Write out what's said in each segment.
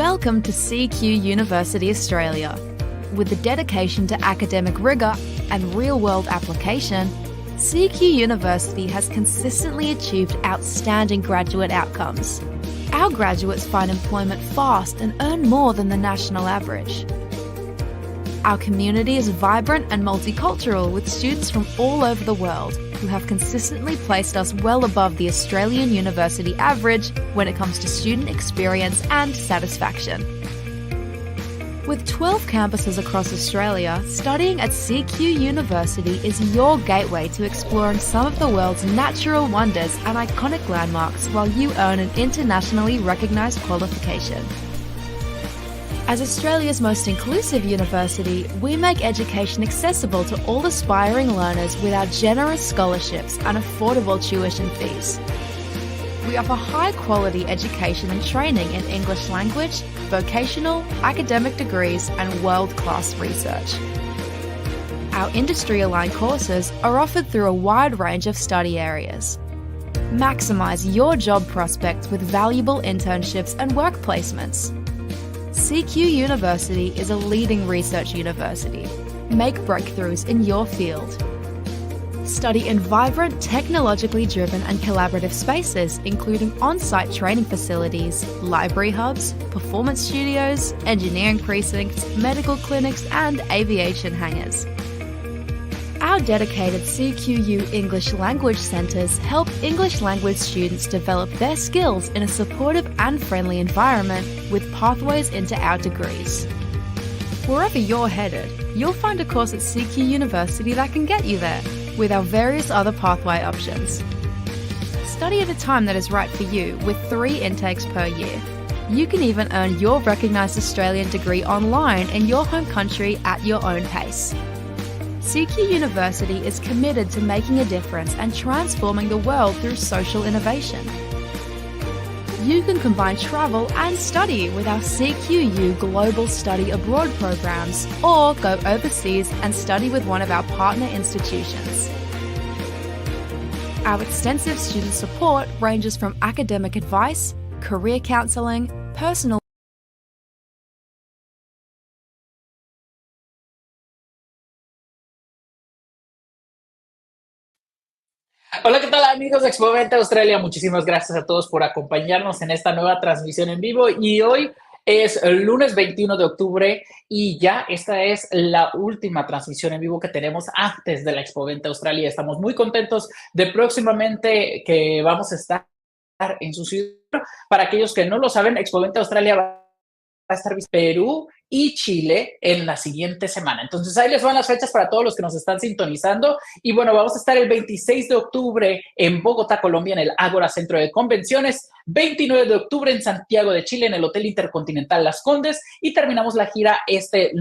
Welcome to CQUniversity Australia. With the dedication to academic rigour and real-world application, CQUniversity has consistently achieved outstanding graduate outcomes. Our graduates find employment fast and earn more than the national average. Our community is vibrant and multicultural, with students from all over the world who have consistently placed us well above the Australian university average when it comes to student experience and satisfaction. With 12 campuses across Australia, studying at CQUniversity is your gateway to exploring some of the world's natural wonders and iconic landmarks while you earn an internationally recognised qualification. As Australia's most inclusive university, we make education accessible to all aspiring learners with our generous scholarships and affordable tuition fees. We offer high-quality education and training in English language, vocational, academic degrees, and world-class research. Our industry-aligned courses are offered through a wide range of study areas. Maximise your job prospects with valuable internships and work placements. CQUniversity is a leading research university. Make breakthroughs in your field. Study in vibrant, technologically driven and collaborative spaces, including on-site training facilities, library hubs, performance studios, engineering precincts, medical clinics, and aviation hangars. Our dedicated CQU English Language Centres help English language students develop their skills in a supportive and friendly environment with pathways into our degrees. Wherever you're headed, you'll find a course at CQUniversity that can get you there, with our various other pathway options. Study at a time that is right for you with 3 intakes per year. You can even earn your recognised Australian degree online in your home country at your own pace. CQUniversity is committed to making a difference and transforming the world through social innovation. You can combine travel and study with our CQU Global Study Abroad programs, or go overseas and study with one of our partner institutions. Our extensive student support ranges from academic advice, career counselling, personal Hola, ¿qué tal amigos de Exponente Australia? Muchísimas gracias a todos por acompañarnos en esta nueva transmisión en vivo y hoy es el lunes 21 de octubre y ya esta es la última transmisión en vivo que tenemos antes de la Exponente Australia. Estamos muy contentos de próximamente que vamos a estar en su ciudad. Para aquellos que no lo saben, Exponente Australia va a estar en Perú y Chile en la siguiente semana. Entonces, ahí les van las fechas para todos los que nos están sintonizando. Y bueno, vamos a estar el 26 de octubre en Bogotá, Colombia, en el Ágora Centro de Convenciones, 29 de octubre en Santiago de Chile, en el Hotel Intercontinental Las Condes, y terminamos la gira este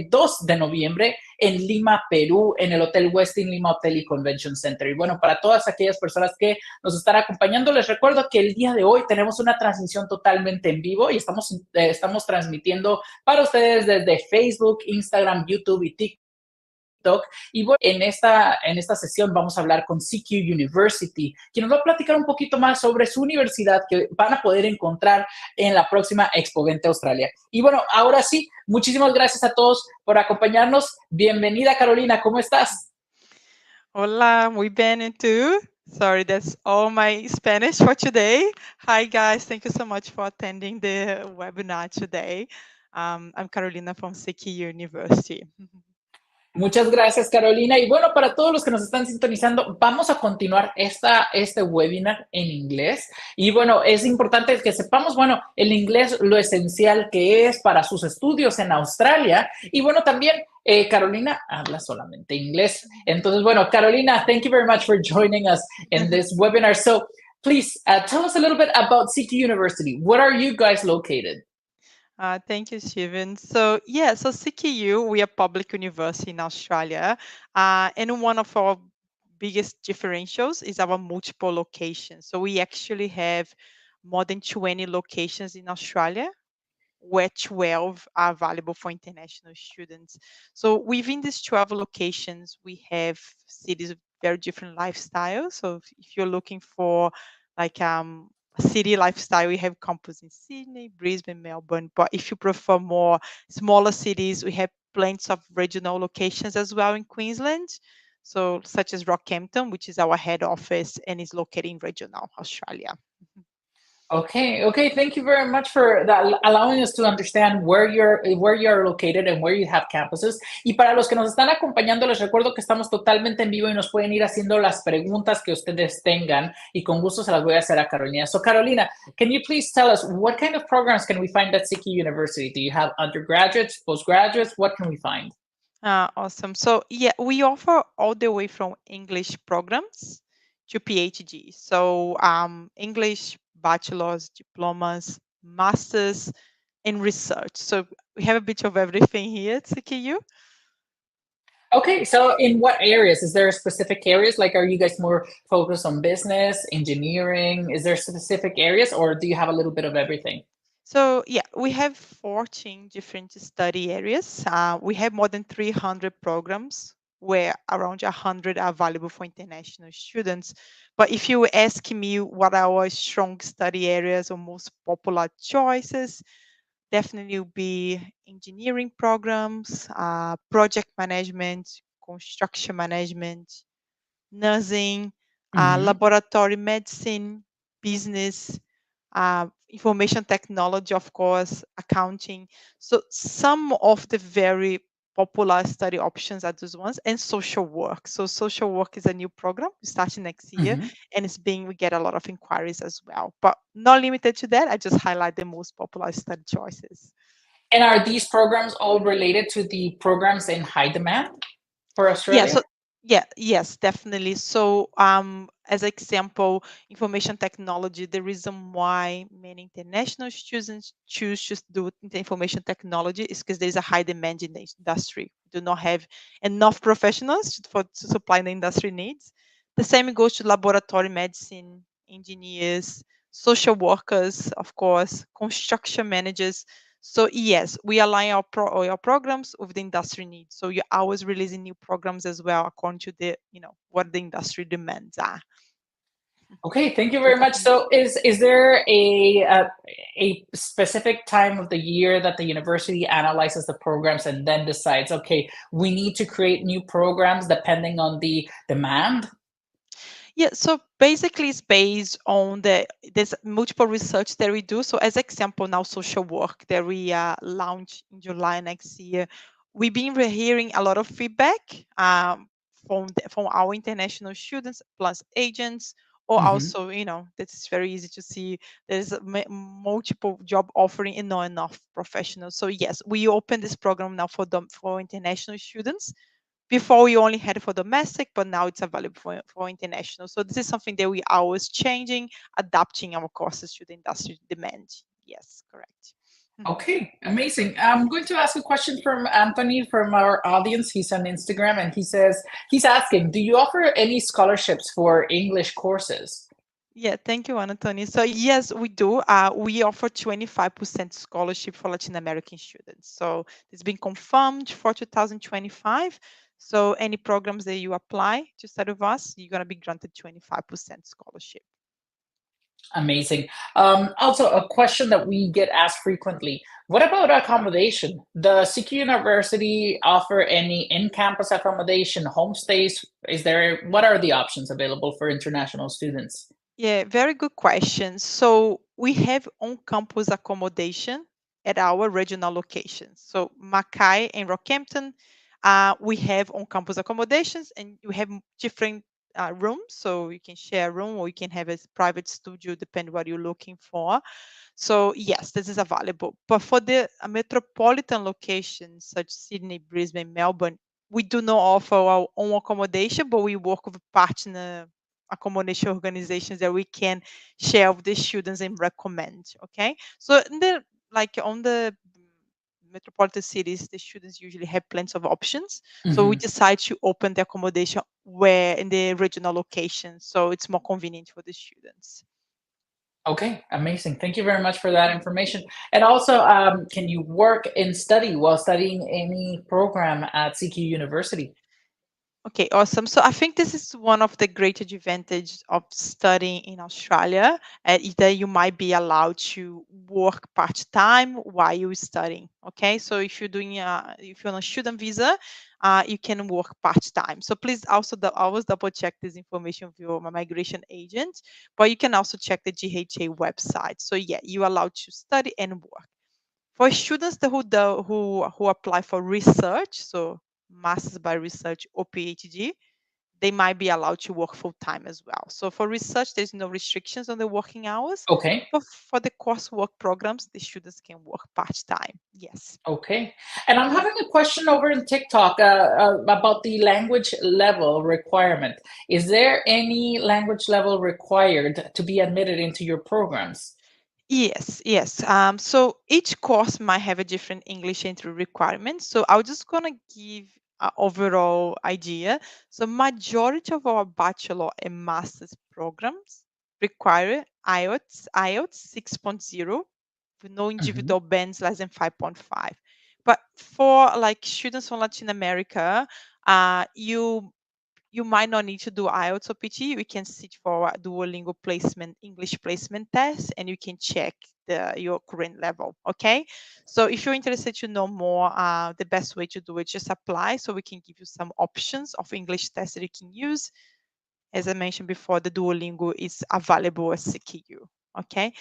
2 de noviembre en Lima, Perú, en el Hotel Westin Lima Hotel y Convention Center. Y bueno, para todas aquellas personas que nos están acompañando, les recuerdo que el día de hoy tenemos una transmisión totalmente en vivo y estamos transmitiendo para ustedes desde Facebook, Instagram, YouTube y TikTok. Y bueno, en esta sesión vamos a hablar con CQUniversity, quien nos va a platicar un poquito más sobre su universidad que van a poder encontrar en la próxima Expovente Australia. Y bueno, ahora sí, muchísimas gracias a todos por acompañarnos. Bienvenida, Carolina, ¿cómo estás? Hola, muy bien, ¿y tú? Sorry, that's all my Spanish for today. Hi, guys. Thank you so much for attending the webinar today. I'm Carolina from CQUniversity. Muchas gracias, Carolina. Y bueno, para todos los que nos están sintonizando, vamos a continuar este webinar en inglés. Y bueno, es importante que sepamos, bueno, el inglés, lo esencial que es para sus estudios en Australia. Y bueno, también Carolina habla solamente inglés. Entonces, bueno, Carolina, thank you very much for joining us in this webinar. So, please tell us a little bit about CQUniversity. Where are you guys located? Thank you, Steven. So CQU, we are public university in Australia, and one of our biggest differentials is our multiple locations. So we actually have more than 20 locations in Australia, where 12 are available for international students. So within these 12 locations, we have cities with very different lifestyles. So if you're looking for like city lifestyle, we have campus in Sydney, Brisbane, Melbourne. But if you prefer more smaller cities, we have plenty of regional locations as well in Queensland. So, such as Rockhampton, which is our head office and is located in regional Australia. Okay. Thank you very much for that, allowing us to understand where you're located and where you have campuses. Y para los que nos están acompañando, les recuerdo que estamos totalmente en vivo y nos pueden ir haciendo las preguntas que ustedes tengan y con gusto se las voy a hacer a Carolina. So Carolina, can you please tell us what kind of programs can we find at CQ University? Do you have undergraduates, postgraduates? What can we find? Awesome. So, yeah, we offer all the way from English programs to PhD. So, English bachelor's, diplomas, masters, and research. So, we have a bit of everything here at CKU. Okay, so in what areas? Is there specific areas? Like, are you guys more focused on business, engineering? Is there specific areas, or do you have a little bit of everything? So, yeah, we have 14 different study areas. We have more than 300 programs where around 100 are available for international students. But if you ask me what are our strong study areas or most popular choices, definitely will be engineering programs, project management, construction management, nursing, Mhm. laboratory medicine, business, information technology, of course, accounting. So some of the very popular study options are those ones, and social work. So social work is a new program starting next year, Mhm. and we get a lot of inquiries as well. But not limited to that. I just highlight the most popular study choices. And are these programs all related to the programs in high demand for Yeah, Australia? so yes, definitely. So, as example, information technology, the reason why many international students choose to do the information technology is because there's a high demand in the industry. We do not have enough professionals to supply the industry needs. The same goes to laboratory medicine, engineers, social workers, of course, construction managers. So yes, we align our programs with the industry needs. So you're always releasing new programs as well according to the what the industry demands are. Okay, thank you So very much. definitely. So, is there a specific time of the year that the university analyzes the programs and then decides, okay, we need to create new programs depending on the demand? Yeah, so basically it's based on there's multiple research that we do. So as example now social work that we launch in July next year. We've been hearing a lot of feedback from our international students plus agents or Mhm. also that's very easy to see there's multiple job offering and not enough professionals. So yes, we open this program now for international students. Before we only had it for domestic, but now it's available for international. So this is something that we are always changing, adapting our courses to the industry demand. Yes, correct. Mhm. Okay, amazing. I'm going to ask a question from Anthony from our audience. He's on Instagram and he's asking, do you offer any scholarships for English courses? Yeah, thank you, Anthony. So yes, we do. We offer 25% scholarship for Latin American students. So it's been confirmed for 2025. So any programs that you apply to study with us, you're gonna be granted 25% scholarship. Amazing. Also, a question that we get asked frequently: what about accommodation? Does CQ University offer any in-campus accommodation, homestays? What are the options available for international students? Yeah, very good question. So we have on-campus accommodation at our regional locations. So Mackay and Rockhampton, we have on-campus accommodations, and we have different rooms. So you can share a room, or you can have a private studio, depending what you're looking for. So yes, this is available. But for the metropolitan locations such Sydney, Brisbane, Melbourne, we do not offer our own accommodation, but we work with partner accommodation organizations that we can share with the students and recommend. Okay, so in the like on the metropolitan cities, the students usually have plenty of options. So we Mhm. decide to open the accommodation where in the regional location, so it's more convenient for the students. Okay, amazing. Thank you very much for that information. And also, can you work and study while studying any program at CQ University? Okay, awesome. So I think this is one of the great advantages of studying in Australia, is that you might be allowed to work part-time while you're studying. Okay, so if you're doing if you're on a student visa, you can work part-time. So please also always double check this information with your migration agent, but you can also check the GHA website. So yeah, you're allowed to study and work. For students who apply for research, so Masters by Research or PhD, they might be allowed to work full time as well. So for research, there's no restrictions on the working hours. Okay. But for the coursework programs, the students can work part time. Yes. Okay. And I'm having a question over in TikTok about the language level requirement. Is there any language level required to be admitted into your programs? Yes, yes. So each course might have a different English entry requirement. So I'm just gonna give an overall idea. So majority of our bachelor and master's programs require IELTS 6.0 with no Mhm. individual bands less than 5.5. But for like students from Latin America, you might not need to do IELTS or PT. We can sit for a Duolingo placement, English placement test, and you can check your current level. Okay. So if you're interested to know more, the best way to do it, just apply. So we can give you some options of English tests that you can use. As I mentioned before, the Duolingo is available at CQU. Okay.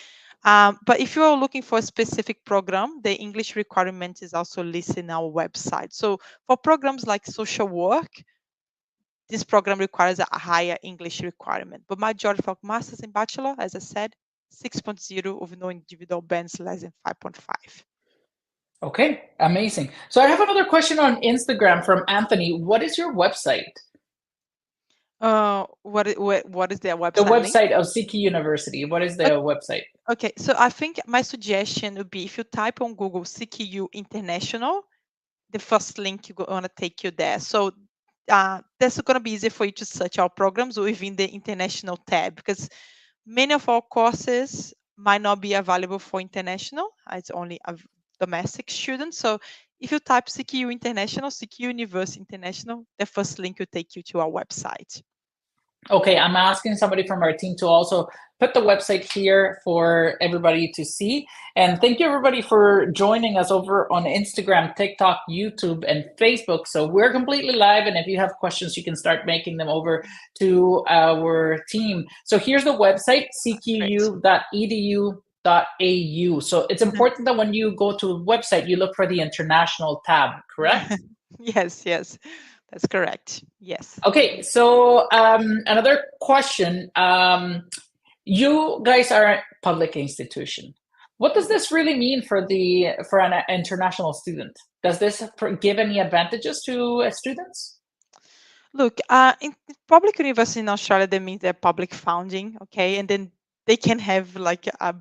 But if you're looking for a specific program, the English requirement is also listed in our website. So for programs like social work, this program requires a higher English requirement, but majority of masters and bachelor, as I said, 6.0 with no individual bands less than 5.5. Okay, amazing. So I have another question on Instagram from Anthony. What is your website? What is their The website link? website of CQ University. What is the website? Okay, so I think my suggestion would be if you type on Google CQU International, the first link you're going to take you there. So that's going to be easy for you to search our programs within the international tab, because many of our courses might not be available for international. It's only a domestic students. So if you type CQ International, CQUniversity International, the first link will take you to our website. Okay, I'm asking somebody from our team to also put the website here for everybody to see. And thank you everybody for joining us over on Instagram, TikTok, YouTube, and Facebook. So we're completely live. And if you have questions, you can start making them over to our team. So here's the website, cqu.edu.au. So it's important that when you go to a website, you look for the international tab, correct? Yes, yes, that's correct. Yes. Okay, so another question. You guys are a public institution. What does this really mean for an international student? Does this give any advantages to students? Look, in public university in Australia, that means they're public founding, okay, and then they can have like a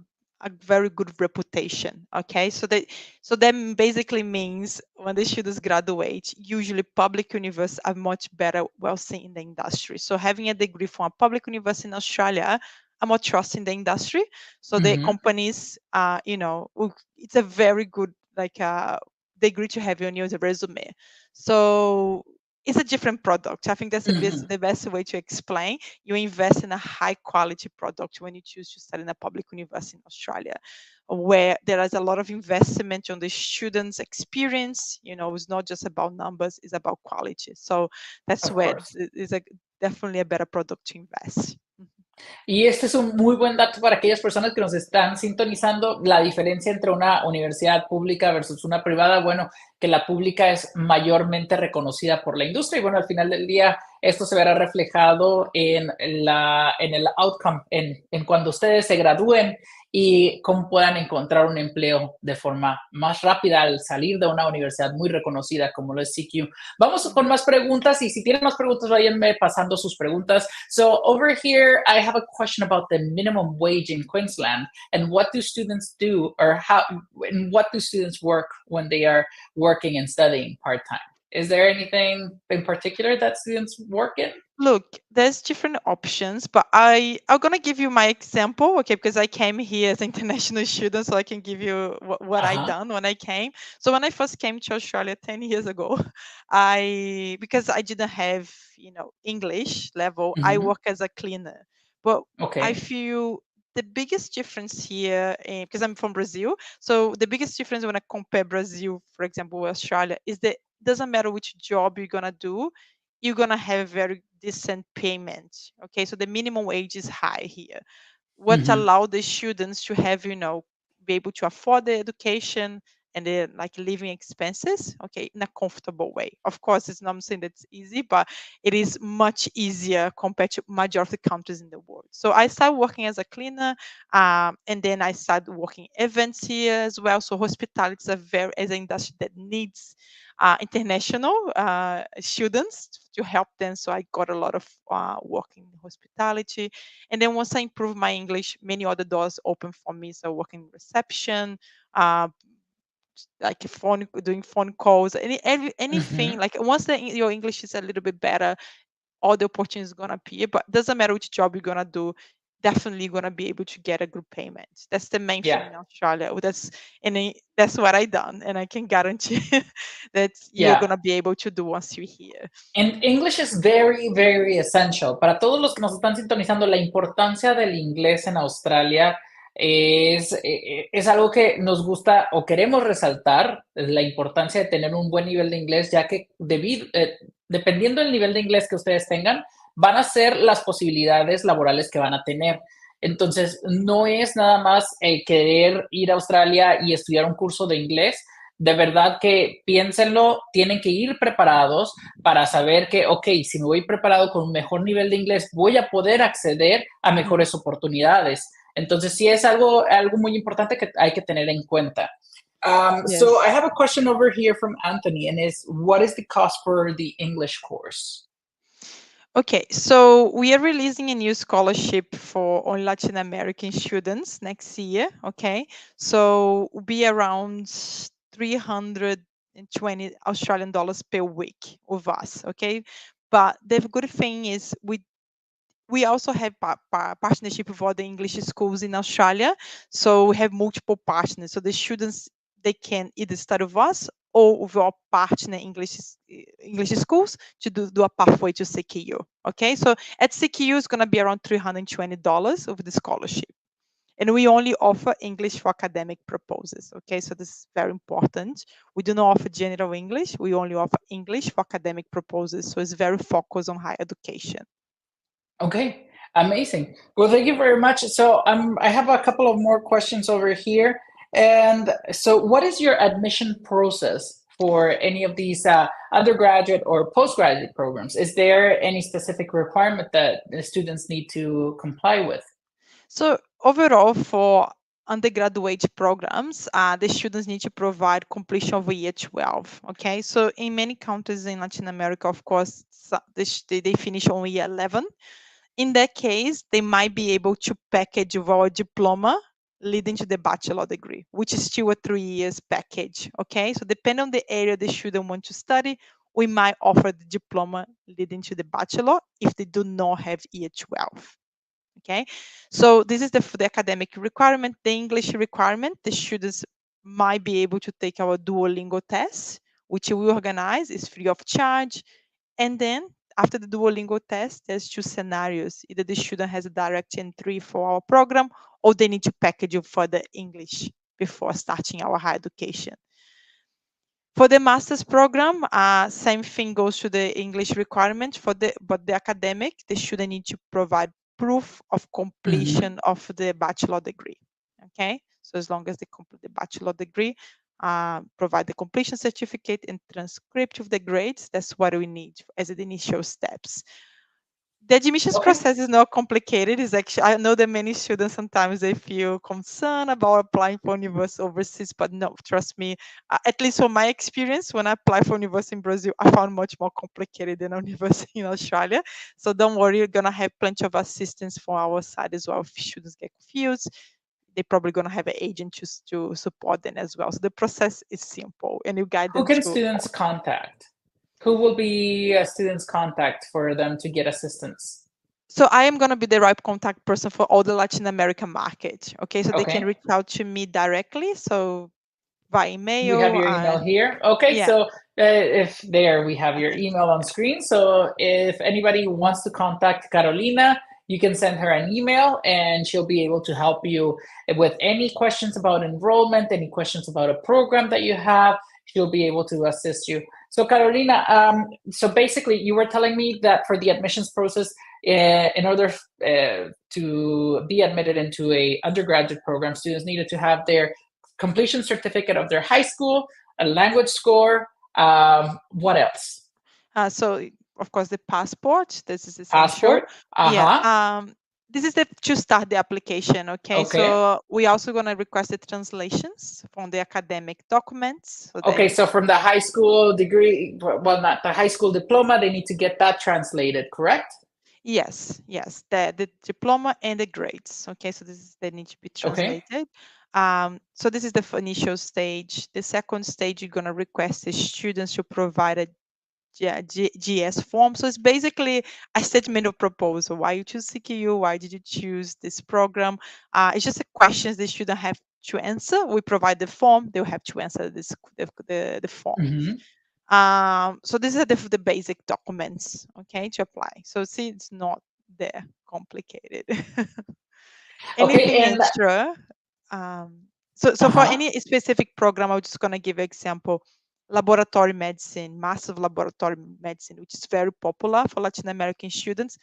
very good reputation, okay. So that basically means when the students graduate, usually public universities are much better well seen in the industry. So having a degree from a public university in Australia are more trust in the industry. So the Hmm. companies, it's a very good like degree to have on your resume. So it's a different product. I think that's Hmm. the best way to explain. You invest in a high quality product when you choose to study in a public university in Australia, where there is a lot of investment on the students' experience. It's not just about numbers; it's about quality. So that's Of where course. it's definitely a better product to invest. Y este es un muy buen dato para aquellas personas que nos están sintonizando, la diferencia entre una universidad pública versus una privada, bueno, que la pública es mayormente reconocida por la industria y bueno, al final del día esto se verá reflejado en el outcome, en cuando ustedes se gradúen y cómo puedan encontrar un empleo de forma más rápida al salir de una universidad muy reconocida como lo es CQ. Vamos con más preguntas y si tienen más preguntas, váyanme pasando sus preguntas. So over here, I have a question about the minimum wage in Queensland and what do students do or how and what do students work when they are working and studying part-time? Is there anything in particular that students work in? Look, there's different options, but I'm gonna give you my example, okay? Because I came here as an international student, so I can give you what I Uh-huh. done when I came. So when I first came to Australia 10 years ago, I because I didn't have English level, I Mhm. work as a cleaner. But I Okay. feel the biggest difference here, because I'm from Brazil, so the biggest difference when I compare Brazil, for example, with Australia, is that it doesn't matter which job you're gonna do, you're gonna have very decent payment. Okay, so the minimum wage is high here, what Mhm. allow the students to have be able to afford the education and the like living expenses, okay, in a comfortable way. Of course, it's not saying that's easy, but it is much easier compared to majority of the countries in the world. So I started working as a cleaner, and then I started working events here as well. So hospitality is as an industry that needs international students to help them. So I got a lot of work in hospitality, and then once I improved my English, many other doors open for me. So working reception, uh, like doing phone calls, anything. Mhm. Like once your English is a little bit better, all the opportunities gonna appear. But doesn't matter which job you're gonna do, definitely gonna be able to get a good payment. That's the main thing Yeah. in Australia. That's what I done, and I can guarantee that you're Yeah. gonna be able to do once you're here. And English is very, very essential. Para todos los que nos están sintonizando, la importancia del inglés en Australia es algo que nos gusta o queremos resaltar, la importancia de tener un buen nivel de inglés, ya que dependiendo del nivel de inglés que ustedes tengan, van a ser las posibilidades laborales que van a tener. Entonces, no es nada más querer ir a Australia y estudiar un curso de inglés. De verdad que piénsenlo, tienen que ir preparados para saber que, ok, si me voy preparado con un mejor nivel de inglés, voy a poder acceder a Mm. mejores oportunidades. Entonces, sí es algo muy importante que hay que tener en cuenta. So I Yes. have a question over here from Anthony, and what is the cost for the English course? Okay, so we are releasing a new scholarship for on Latin American students next year. Okay, so will be around 320 Australian dollars per week with us. Okay, but the good thing is we also have partnership with other English schools in Australia. So we have multiple partners. So the students, they can either study with us or with our partner English schools to do a pathway to CQU. Okay, so at CQU it's gonna be around $320 of the scholarship. And we only offer English for academic purposes. Okay, so this is very important. We do not offer general English. We only offer English for academic purposes. So it's very focused on higher education. Okay, amazing. Well, thank you very much. So I have a couple of more questions over here. And so, what is your admission process for any of these undergraduate or postgraduate programs? Is there any specific requirement that the students need to comply with? So overall, for undergraduate programs, the students need to provide completion of year 12. Okay, so in many countries in Latin America, of course, they finish on year 11. In that case, they might be able to package with our diploma leading to the bachelor degree, which is still a 3 years package. Okay, so depending on the area the student want to study, we might offer the diploma leading to the bachelor if they do not have year 12. Okay, so this is the academic requirement. The English requirement, the students might be able to take our Duolingo test, which we organize, is free of charge. And then after the Duolingo test, there's two scenarios. Either the student has a direct entry for our program, or they need to package up for the English before starting our higher education. For the master's program, same thing goes to the English requirement but the academic, the student need to provide proof of Mhm. completion of the bachelor degree. Okay, so as long as they complete the bachelor degree, provide the completion certificate and transcript of the grades. That's what we need as the initial steps. The admissions Okay. process is not complicated. It's actually, I know that many students sometimes they feel concerned about applying for university overseas, but no, trust me. At least from my experience, when I applied for university in Brazil, I found much more complicated than a university in Australia. So don't worry, you're gonna have plenty of assistance from our side as well. If students get confused, they're probably gonna have an agent to support them as well. So the process is simple, and you guide Who them can through. students contact? Who will be a student's contact for them to get assistance? So I am going to be the right contact person for all the Latin American market. Okay, so they can Okay. reach out to me directly. So by We email. have your email here. Okay, Yeah. so if there we have your Okay. email on screen. So if anybody wants to contact Carolina, you can send her an email and she'll be able to help you with any questions about enrollment, any questions about a program that you have. She'll be able to assist you. So Carolina, so basically you were telling me that for the admissions process, in order to be admitted into a undergraduate program, students needed to have their completion certificate of their high school, a language score. What else? So of course the passport. This is essential. Passport. Yeah. Uh-huh. This is to start the application. Okay. Okay. So we also gonna request the translations from the academic documents. So Okay, so from the high school degree, well, not the high school diploma, they need to get that translated, correct? Yes, the diploma and the grades. Okay, so they need to be Okay. translated. So this is the initial stage. The second stage, you're gonna request the students to provide a GS form. So it's basically a statement of proposal. Why you choose CQU? Why did you choose this program? It's just the questions the student have to answer. We provide the form. They'll have to answer the form. Mm-hmm. So these are the basic documents, okay, to apply. So see, it's not that complicated. Okay, Anything and extra? So for any specific program, I'm just gonna give an example. Laboratory medicine, massive laboratory medicine, which is very popular for Latin American students.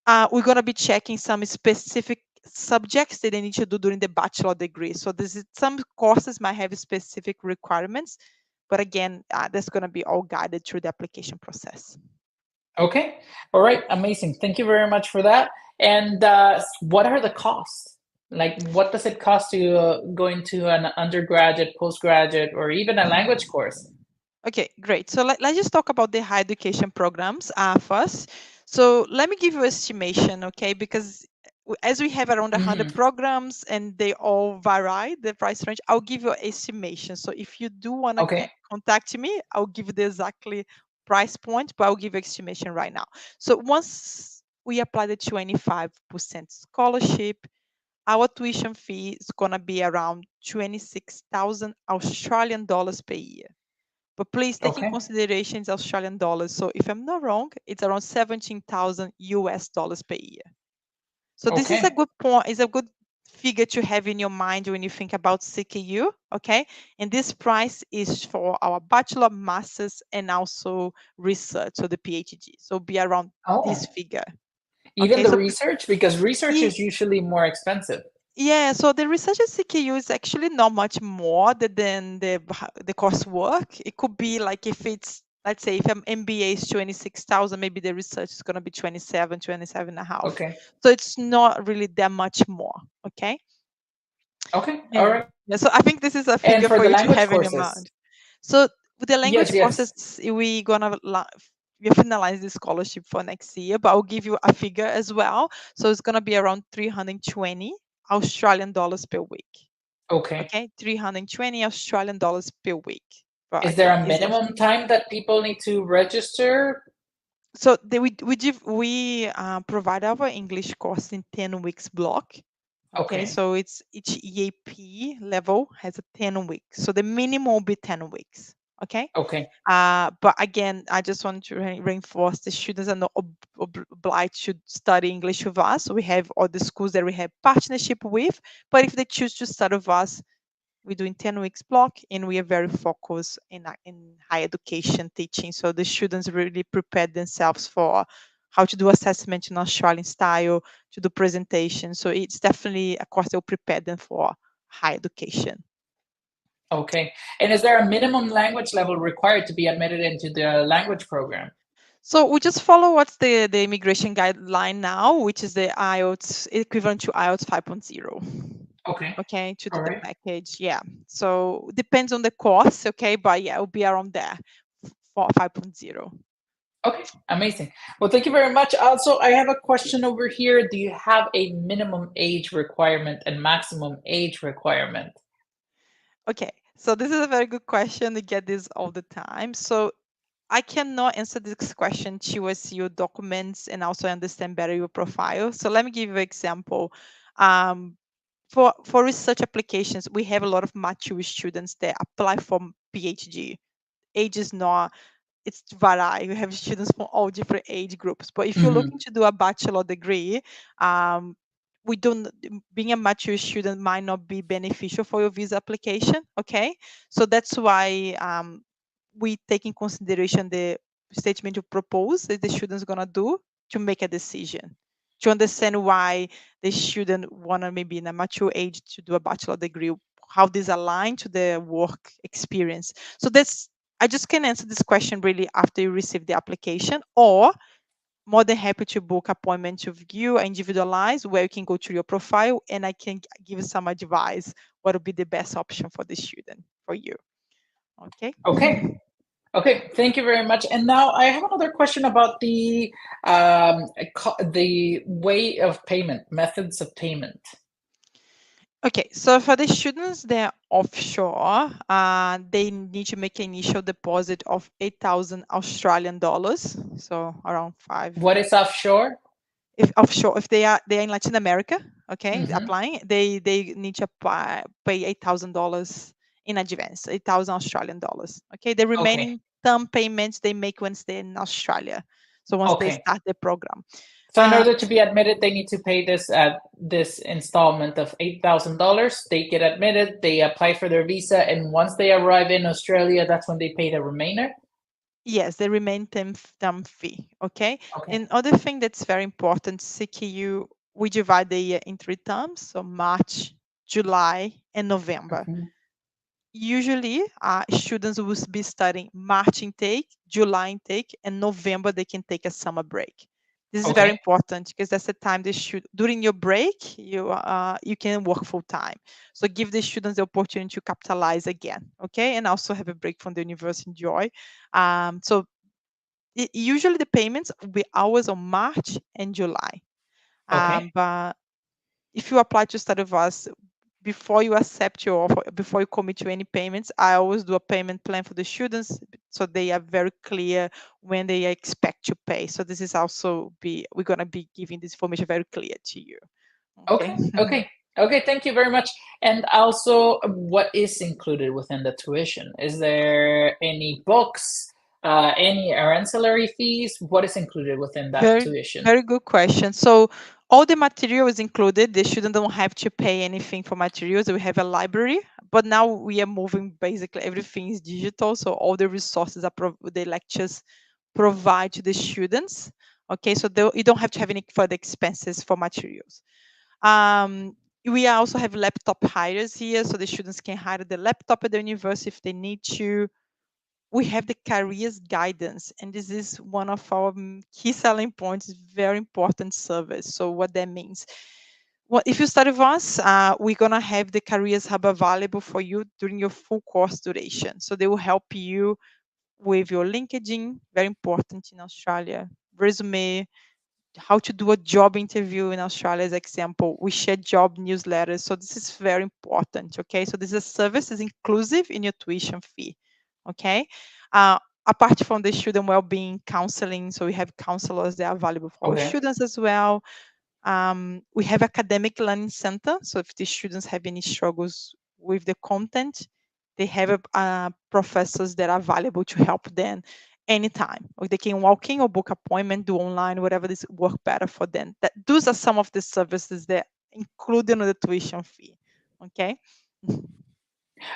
We're gonna be checking some specific subjects that they need to do during the bachelor degree. So this is some courses might have specific requirements, but again, that's gonna be all guided through the application process. okay, all right, amazing. Thank you very much for that. And what are the costs? Like, what does it cost to go into an undergraduate, postgraduate, or even a language course? Okay, great. So let's just talk about the higher education programs first. So let me give you estimation, okay? Because as we have around 100 Mm, programs and they all vary the price range, I'll give you an estimation. So if you do want to okay, contact me, I'll give you the exactly price point, but I'll give you estimation right now. So once we apply the 25% scholarship, our tuition fee is gonna be around 26,000 Australian dollars per year. But please take in okay, consideration it's Australian dollars. So if I'm not wrong, it's around 17,000 US dollars per year. So this is a okay, good point, is a good figure to have in your mind when you think about CKU, okay? And this price is for our bachelor, master's, and also research, so the PhD. So be around oh, this figure. even Okay, the so research, because research is usually more expensive. yeah, so the research at CKU is actually not much more than the coursework. It could be like if it's, let's say if an MBA is 26,000, maybe the research is going to be 27, 27 and a half. Okay, So it's not really that much more, okay? okay, all And right. yeah, so I think this is a And figure for for the you to language have in your courses, mind. So with the yes, language yes, courses, we finalize the scholarship for next year, but I'll give you a figure as well. So it's going to be around 320 Australian dollars per week. okay. Okay, 320 Australian dollars per week. But Is there again, a minimum time that people need to register? so we provide our English course in 10 weeks block. Okay, Okay, so it's each EAP level has a 10 weeks. So the minimum will be 10 weeks. Okay. okay, But again, I just want to reinforce the students are not obliged to study English with us. We have all the schools that we have partnership with, but if they choose to study with us, we're doing 10 weeks block and we are very focused in higher education teaching. So the students really prepare themselves for how to do assessment in Australian style, to do presentations. So it's definitely a course that will prepare them for higher education. okay. And is there a minimum language level required to be admitted into the language program? So we just follow what's the immigration guideline now, which is the IELTS equivalent to IELTS 5.0. Okay, Okay, to do all the right. package. Yeah. So depends on the course, okay, but yeah, it'll be around there for 5.0. Okay, amazing. Well, thank you very much. Also, I have a question over here. Do you have a minimum age requirement and maximum age requirement? Okay, so this is a very good question. We get this all the time. So I cannot answer this question till I see your documents and also understand better your profile. So let me give you an example. Um, for research applications, we have a lot of mature students that apply for PhD. Age is not, it's variety. We have students from all different age groups. But if you're Hmm. looking to do a bachelor degree, um, we don't being a mature student might not be beneficial for your visa application. Okay, so that's why we take in consideration the statement you propose that the student's gonna do to make a decision. To understand why the student wanna maybe in a mature age to do a bachelor degree, how this align to their work experience. So that's I just can answer this question really after you receive the application, or more than happy to book appointment with you, individualize where you can go through your profile, and I can give some advice what would be the best option for the student for you. Okay. Okay. Okay, thank you very much. And now I have another question about the way of payment, methods of payment. Okay, so for the students that are offshore, they need to make an initial deposit of 8,000 Australian dollars, so around five. What is offshore? If offshore, if they are in Latin America, okay, Hmm. applying, they need to pay $8,000 in advance, 8,000 Australian dollars. Okay, the Okay. remaining term payments they make once they're in Australia. So once they Okay. start the program. So in order to be admitted, they need to pay this installment of $8,000. They get admitted, they apply for their visa, and once they arrive in Australia, that's when they pay the remainder. Yes, the remain term fee. Okay. Okay. And other thing that's very important, CQU, we divide the year in three terms, so March, July, and November. Mhm. Usually, students will be studying March intake, July intake, and November they can take a summer break. This is very Okay. important because that's the time they should during your break you can work full time. So give the students the opportunity to capitalize again, okay, and also have a break from the university. Enjoy. So usually the payments will be hours on March and July. Okay. But if you apply to study with us, before you accept your offer, before you commit to any payments, I always do a payment plan for the students so they are very clear when they expect to pay. So this is also we're gonna be giving this information very clear to you. Okay. Okay. Okay. Okay. Thank you very much. And also, what is included within the tuition? Is there any books, any ancillary fees? What is included within that Very, tuition? very good question. So all the material is included. The student don't have to pay anything for materials. We have a library, but now we are moving basically everything is digital. So all the resources are the lectures provide to the students. Okay, so you don't have to have any further expenses for materials. We also have laptop hires here, so the students can hire the laptop at the university if they need to. We have the careers guidance, and this is one of our key selling points. Very important service. So what that means, well, if you study with us, we're gonna have the careers hub available for you during your full course duration. So they will help you with your LinkedIn, very important in Australia, resume, how to do a job interview in Australia, as example. We share job newsletters. So this is very important. Okay. So this is a service is inclusive in your tuition fee. Okay. Apart from the student well-being counseling, so we have counselors that are available for our Okay. students as well. We have academic learning center. So if the students have any struggles with the content, they have professors that are available to help them anytime. Or they can walk in or book appointment, do online, whatever this work better for them. Those are some of the services that included in the tuition fee. Okay.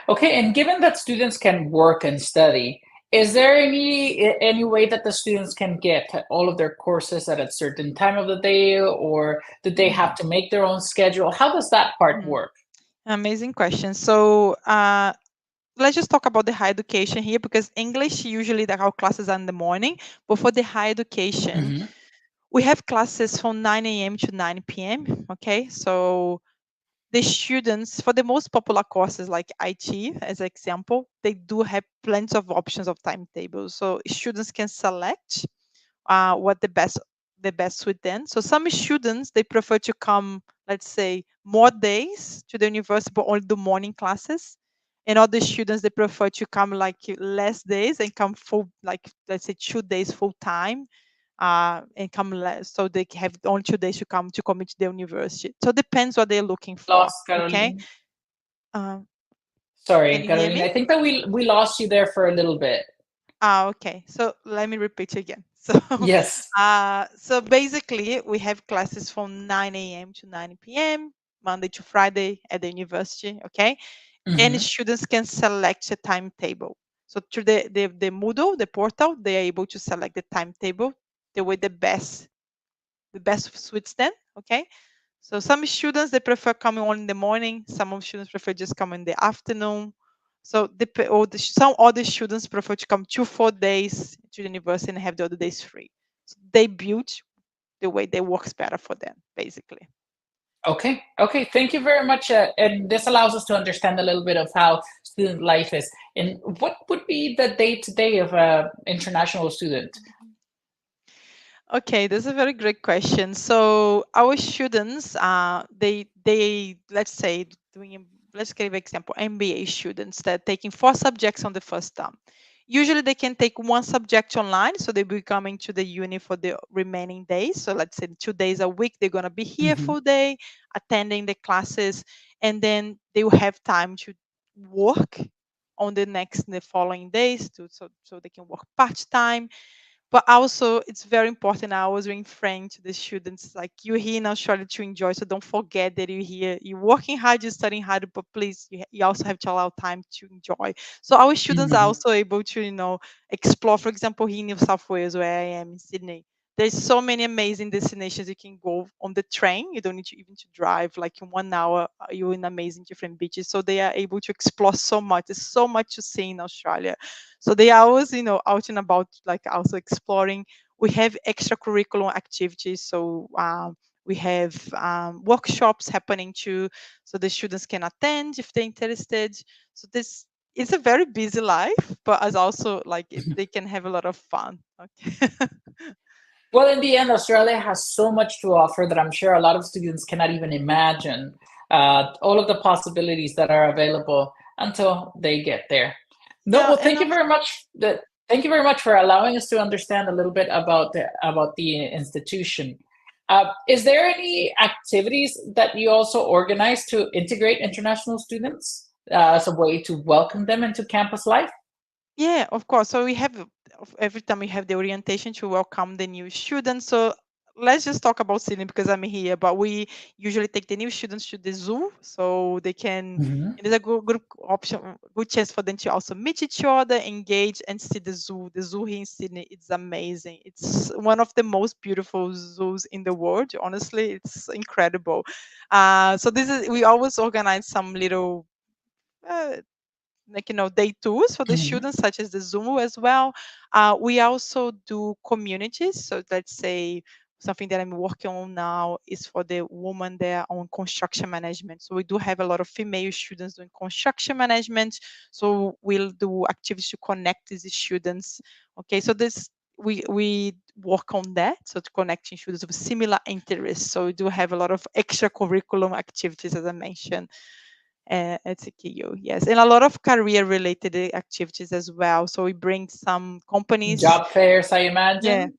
Okay. And given that students can work and study, is there any way that the students can get all of their courses at a certain time of the day, or do they have to make their own schedule? How does that part Mhm. work? Amazing question. So let's just talk about the higher education here because English usually our classes are in the morning, but for the higher education, Hmm. we have classes from 9 a.m. to 9 p.m. Okay, so the students for the most popular courses like IT, as an example, they do have plenty of options of timetables. So students can select what the best suit then. So some students they prefer to come, let's say, more days to the university, but only do morning classes. And other students, they prefer to come like less days and come full, like let's say 2 days full time, and come less. So they have only 2 days to come to commit to the university. So depends what they're looking for. Lost, Okay. Caroline. Uh, Sorry, can you hear Caroline. me? I think that we lost you there for a little bit. Okay. So let me repeat again. So, Yes. so basically, we have classes from 9 a.m. to 9 p.m. Monday to Friday at the university. Okay, and Hmm. students can select a timetable. So through the Moodle, the portal, they are able to select the timetable the way the best suits them. Okay, so some students, they prefer coming on in the morning. Some of students prefer just coming in the afternoon. So some other students prefer to come 2 4 days to the university and have the other days free. So they build the way that works better for them, basically. Okay. Okay. Thank you very much. And this allows us to understand a little bit of how student life is. And what would be the day to day of a international student? Okay, that's a very great question. So our students, they let's say let's give an example, MBA students that are taking 4 subjects on the first term. Usually they can take 1 subject online, so they'll be coming to the uni for the remaining days. So let's say 2 days a week, they're gonna be here Hmm. full day, attending the classes, and then they will have time to work on the following days so they can work part-time. But also it's very important. I always refrain to the students, like, you're here in Australia to enjoy, so don't forget that you're here, you're working hard, you're studying hard, but please, you also have to allow time to enjoy. So our students are Hmm. also able to, explore. For example, here in New South Wales, where I am in Sydney, there's so many amazing destinations. You can go on the train, you don't need to even to drive. Like in 1 hour, you're in amazing different beaches. So they are able to explore so much. There's so much to see in Australia. So they are always, out and about, like also exploring. We have extracurricular activities. So we have workshops happening too, so the students can attend if they're interested. So this it's a very busy life, but as also like they can have a lot of fun. Okay. Well, in the end, Australia has so much to offer that I'm sure a lot of students cannot even imagine all of the possibilities that are available until they get there. No, Yeah, well, and thank you also, very much. Thank you very much for allowing us to understand a little bit about the institution. Is there any activities that you also organize to integrate international students as a way to welcome them into campus life? yeah, of course. So we have every time we have the orientation to welcome the new students. So let's just talk about Sydney because I'm here. But we usually take the new students to the zoo, so they can. Hmm. It is a good option, good chance for them to also meet each other, engage, and see the zoo. The zoo here in Sydney, it's amazing. It's one of the most beautiful zoos in the world. Honestly, it's incredible. So this is we always organize some little. Uh, like day tours for the Hmm. students, such as the Zoom as well. We also do communities. So let's say something that I'm working on now is for the woman there on construction management. So we do have a lot of female students doing construction management. So we'll do activities to connect these students. Okay, so this we work on that, so to connecting students with similar interests. So we do have a lot of extracurriculum activities, as I mentioned, at CQU, yes, and a lot of career-related activities as well. So we bring some companies, Job fairs, I yeah, imagine.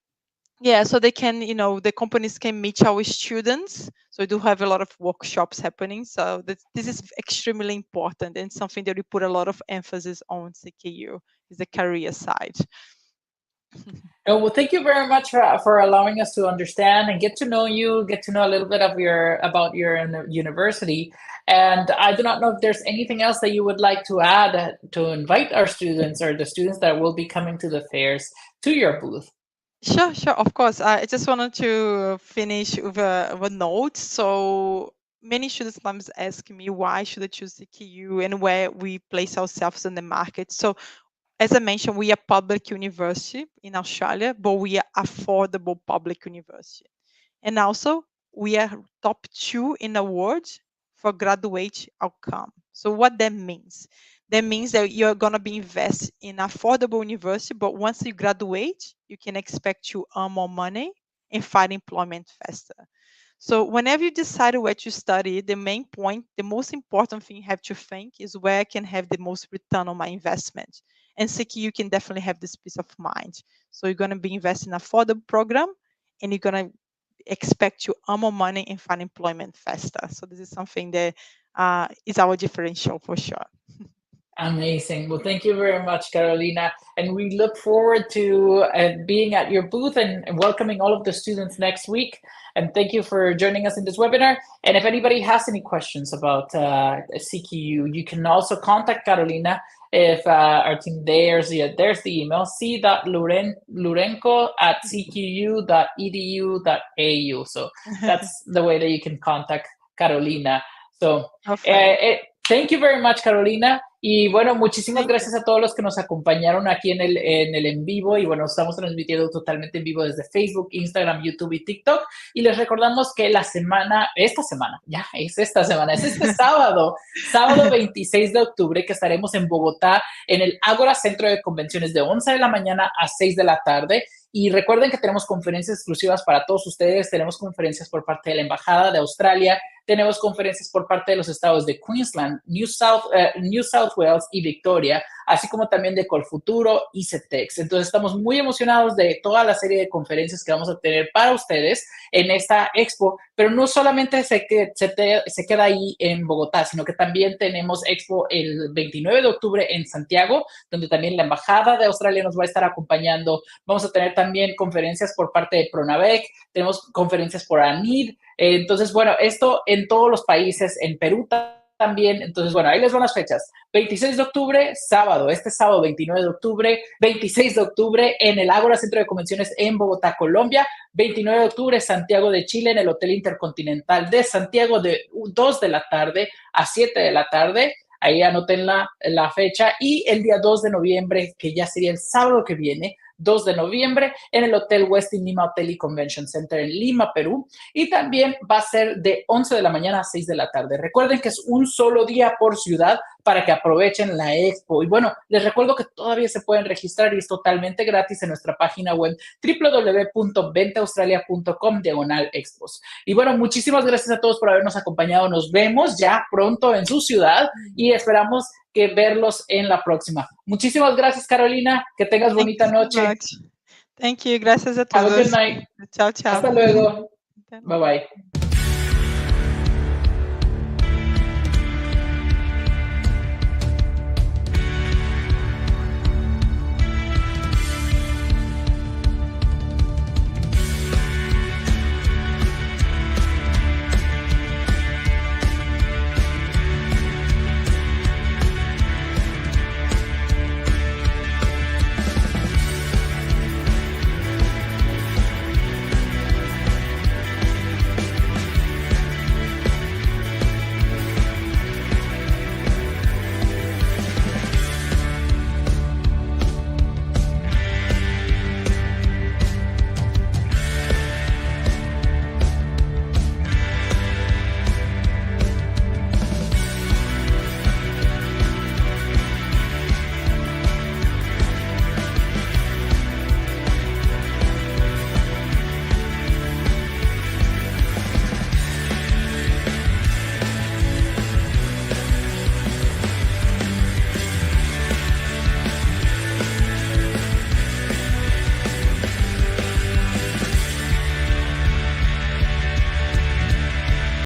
yeah, so they can, the companies can meet our students. So we do have a lot of workshops happening. So this is extremely important and something that we put a lot of emphasis on CQU is the career side. No, well, thank you very much for allowing us to understand and get to know you, get to know a little bit of your about your university. And I do not know if there's anything else that you would like to add to invite our students or the students that will be coming to the fairs to your booth. Sure, sure, of course. I just wanted to finish with a note. So many students sometimes ask me why should I choose CQU and where we place ourselves in the market. So as I mentioned, we are public university in Australia, but we are affordable public university. And also, we are top 2 in awards for graduate outcome. So what that means? That means that you're going to be invested in affordable university, but once you graduate, you can expect to earn more money and find employment faster. So whenever you decide where to study, the main point, the most important thing you have to think is where I can have the most return on my investment. And CQ can definitely have this peace of mind. So you're going to be investing in an affordable program, and you're going to expect to earn more money and find employment faster. So this is something that is our differential for sure. Amazing. Well, thank you very much, Carolina. And we look forward to being at your booth and welcoming all of the students next week. And thank you for joining us in this webinar. And if anybody has any questions about CQU, you can also contact Carolina. If our team, there's the email, c.lurenco@cqu.edu.au. So that's the way that you can contact Carolina. So thank you very much, Carolina. Y bueno, muchísimas gracias a todos los que nos acompañaron aquí en el en vivo. Y bueno, estamos transmitiendo totalmente en vivo desde Facebook, Instagram, YouTube y TikTok. Y les recordamos que esta semana, es este sábado, sábado 26 de octubre, que estaremos en Bogotá, en el Ágora Centro de Convenciones de 11 de la mañana a 6 de la tarde. Y recuerden que tenemos conferencias exclusivas para todos ustedes. Tenemos conferencias por parte de la Embajada de Australia. Tenemos conferencias por parte de los estados de Queensland, New South Wales y Victoria, así como también de Colfuturo y CETEX. Entonces, estamos muy emocionados de toda la serie de conferencias que vamos a tener para ustedes en esta expo, pero no solamente se queda ahí en Bogotá, sino que también tenemos expo el 29 de octubre en Santiago, donde también la Embajada de Australia nos va a estar acompañando. Vamos a tener también conferencias por parte de Pronavec, tenemos conferencias por ANID. Entonces, bueno, esto en todos los países, en Perú también. Entonces, bueno, ahí les van las fechas. 26 de octubre, sábado, este sábado 29 de octubre, 26 de octubre en el Ágora Centro de Convenciones en Bogotá, Colombia, 29 de octubre, Santiago de Chile, en el Hotel Intercontinental de Santiago, de 2 de la tarde a 7 de la tarde. Ahí anoten la fecha. Y el día 2 de noviembre, que ya sería el sábado que viene, 2 de noviembre, en el Hotel Westin Lima Hotel y Convention Center en Lima, Perú. Y también va a ser de 11 de la mañana a 6 de la tarde. Recuerden que es un solo día por ciudad para que aprovechen la expo. Y bueno, les recuerdo que todavía se pueden registrar y es totalmente gratis en nuestra página web www.venteaustralia.com/expos. Y bueno, muchísimas gracias a todos por habernos acompañado. Nos vemos ya pronto en su ciudad y esperamos que verlos en la próxima. Muchísimas gracias, Carolina. Que tengas bonita noche. Thank you. Gracias a todos. Have a good night. Chao, chao. Hasta luego. Bye bye.